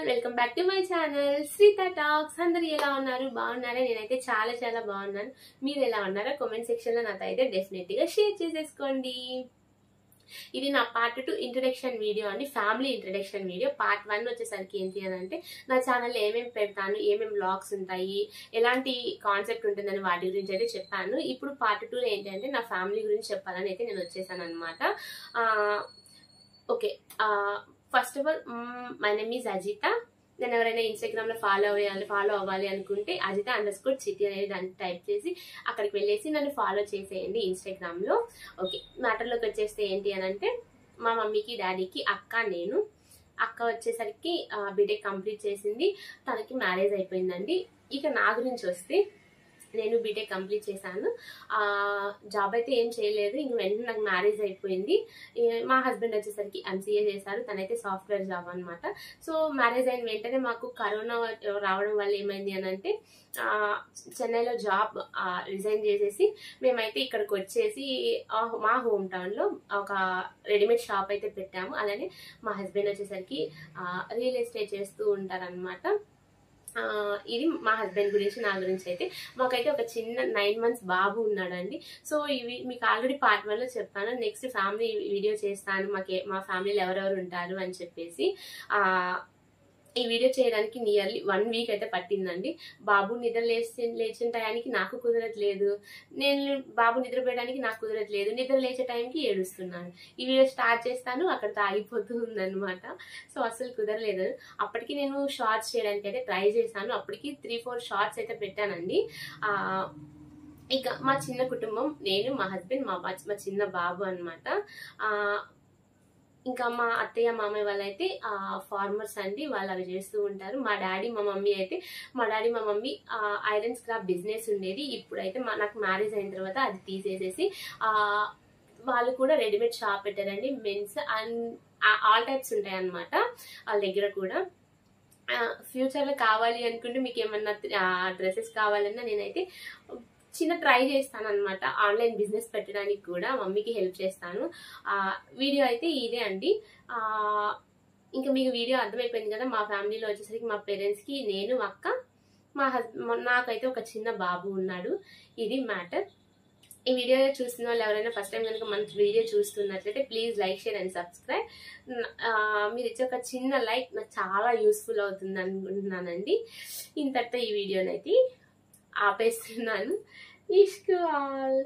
All welcome back to my channel Sritha talks. అందరు ఎలా ఉన్నారు? బాగున్నారా? నేనైతే చాలా చాలా బాగున్నాను. మీరు ఎలా ఉన్నారా? కామెంట్ సెక్షన్ లో నాతో అయితే డెఫినెట్ గా షేర్ చేసేసుకోండి. ఇది నా పార్ట్ 2 ఇంట్రడక్షన్ వీడియో అండి, ఫ్యామిలీ ఇంట్రడక్షన్ వీడియో. పార్ట్ 1 వచ్చేసరికి ఏంటి అని అంటే నా ఛానల్లో ఏమేమి పెడతాను, ఏమేమి వ్లాగ్స్ ఉంటాయి, ఎలాంటి కాన్సెప్ట్ ఉంటుందని వాటి గురించి అయితే చెప్పాను. ఇప్పుడు పార్ట్ 2 ఏంటంటే నా ఫ్యామిలీ గురించి చెప్పాలని అయితే నేను వచ్చేసాను అనమాట. Okay, first of all my name is Ajitha. నేను ఎవరైనా ఇన్స్టాగ్రామ్ లో ఫాలో అవ్వాలి అనుకుంటే అజిత_చిట్టి అనేది దాన్ని టైప్ చేసి అక్కడికి వెళ్ళేసి నన్ను ఫాలో చేసేయండి ఇన్స్టాగ్రామ్ లో. ఓకే, మ్యాటర్లోకి వచ్చేస్తే ఏంటి అని అంటే మా మమ్మీకి డాడీకి అక్క వచ్చేసరికి బీటెక్ కంప్లీట్ చేసింది, తనకి మ్యారేజ్ అయిపోయిందండి. ఇక నా గురించి వస్తే నేను బీటెక్ కంప్లీట్ చేశాను, జాబ్ అయితే ఏం చేయలేదు. ఇంక వెంటనే నాకు మ్యారేజ్ అయిపోయింది. మా హస్బెండ్ వచ్చేసరికి ఎంసీఏ చేశారు, తనైతే సాఫ్ట్వేర్ జాబ్ అనమాట. సో మ్యారేజ్ అయిన వెంటనే మాకు కరోనా రావడం వల్ల ఏమైంది అని అంటే చెన్నైలో జాబ్ రిజైన్ చేసేసి మేమైతే ఇక్కడికి వచ్చేసి మా హోమ్ టౌన్ లో ఒక రెడీమేడ్ షాప్ అయితే పెట్టాము. అలానే మా హస్బెండ్ వచ్చేసరికి రియల్ ఎస్టేట్ చేస్తూ ఉంటారనమాట. ఇది మా హస్బెండ్ గురించి. నా గురించి అయితే మాకైతే ఒక చిన్న 9 months బాబు ఉన్నాడండి. సో ఇవి మీకు ఆల్రెడీ పార్ట్ 1 లో చెప్పాను. నెక్స్ట్ ఫ్యామిలీ వీడియో చేస్తాను, మా ఫ్యామిలీలో ఎవరెవరు ఉంటారు అని చెప్పేసి. ఈ వీడియో చేయడానికి నియర్లీ 1 week అయితే పట్టిందండి. బాబు లేచిన టయానికి నాకు కుదరట్లేదు, నేను బాబు నిద్రపోయడానికి నాకు కుదరట్లేదు, నిద్ర లేచే టైంకి ఏడుస్తున్నాను. ఈ వీడియో స్టార్ట్ చేస్తాను, అక్కడితో ఆగిపోతూ ఉందన్నమాట. సో అసలు కుదరలేదు. అప్పటికి నేను షార్ట్స్ చేయడానికి అయితే ట్రై చేశాను. అప్పటికి 3-4 షార్ట్స్ అయితే పెట్టానండి. ఇక మా చిన్న కుటుంబం, నేను, మా హస్బెండ్, మా చిన్న బాబు అనమాట. ఇంకా మా అత్తయ్య మామయ్య వాళ్ళైతే ఫార్మర్స్ అండి, వాళ్ళు అవి చేస్తూ ఉంటారు. మా డాడీ మా మమ్మీ ఐరన్ స్క్రాప్ బిజినెస్ ఉండేది. ఇప్పుడైతే నాకు మ్యారేజ్ అయిన తర్వాత అది తీసేసేసి వాళ్ళు కూడా రెడీమేడ్ షాప్ పెట్టారండి. మెన్స్ అండ్ ఆల్ టైప్స్ ఉంటాయి అన్నమాట వాళ్ళ దగ్గర కూడా. ఫ్యూచర్ లో కావాలి అనుకుంటే మీకు ఏమన్నా డ్రెస్సెస్ కావాలన్నా నేనైతే చిన్న ట్రై చేస్తాను అనమాట. ఆన్లైన్ బిజినెస్ పెట్టడానికి కూడా మమ్మీకి హెల్ప్ చేస్తాను. వీడియో అయితే ఇదే అండి. ఇంకా మీకు వీడియో అర్థమైపోయింది కదా. మా ఫ్యామిలీలో వచ్చేసరికి మా పేరెంట్స్ కి నేను, అక్క, మా హస్బెండ్, నాకైతే ఒక చిన్న బాబు ఉన్నాడు. ఇది మ్యాటర్. ఈ వీడియో చూస్తున్న వాళ్ళు ఎవరైనా ఫస్ట్ టైం కనుక మన వీడియో చూస్తున్నట్లయితే please like, share and subscribe. మీరు ఇచ్చే ఒక చిన్న లైక్ నాకు చాలా యూస్ఫుల్ అవుతుంది అనుకుంటున్నానండి. ఇంతటితో ఈ వీడియోనైతే ఆపేస్తున్నాను. ఇష్క్ ఆల్.